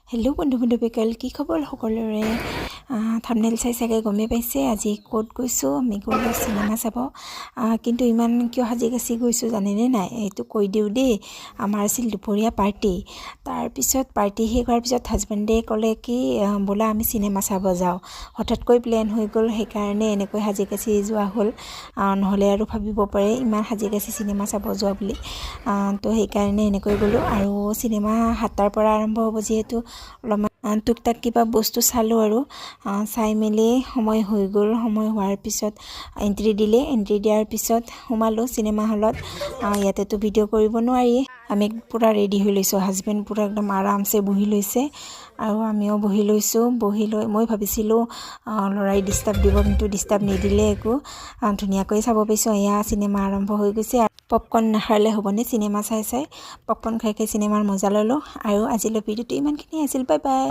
hello' বন্ধু বিকল কি খবৰ সকলোৰে থাম্বনেল চাই চাগে গমে পাইছে আজি ক'ত গৈছোঁ আমি গ'লো চিনেমা চাব কিন্তু ইমান কিয় সাজি কাচি গৈছোঁ জানেনে নাই এইটো কৈ দিওঁ দেই আমাৰ আছিল দুপৰীয়া পাৰ্টি তাৰপিছত পাৰ্টি শেষ হোৱাৰ পিছত হাজবেণ্ডে ক'লে কি বোলা আমি চিনেমা চাব যাওঁ হঠাৎকৈ প্লেন হৈ গ'ল সেইকাৰণে এনেকৈ সাজি কাচি যোৱা হ'ল নহ'লে আৰু ভাবিব পাৰে ইমান সাজি কাচি চিনেমা চাব যোৱা বুলি তো সেইকাৰণে এনেকৈ গ'লোঁ আৰু চিনেমা 7টাৰ পৰা আৰম্ভ হ'ব যিহেতু অলপমান টুকটাক কিবা বস্তু চালোঁ আৰু চাই মেলি সময় হৈ গ'ল সময় হোৱাৰ পিছত এণ্ট্ৰি দিয়াৰ পিছত সোমালোঁ চিনেমা হলত ইয়াতেতো ভিডিঅ' কৰিব নোৱাৰি আমি পূৰা ৰেডি হৈ লৈছোঁ হাজবেণ্ড পূৰা একদম আৰামছে বহি লৈছে আৰু আমিও বহি লৈছোঁ বহি লৈ মই ভাবিছিলোঁ ল'ৰাই ডিষ্টাৰ্ব দিব কিন্তু ডিষ্টাৰ্ব নিদিলে একো ধুনীয়াকৈ চাব পাৰিছোঁ এয়া চিনেমা আৰম্ভ হৈ গৈছে পপকৰ্ন নাখালে হ'বনে চিনেমা চাই পপকৰ্ন খাই চিনেমাৰ মজা ল'লোঁ আৰু আজিলৈ ভিডিঅ'টো ইমানখিনি আছিল বাই বাই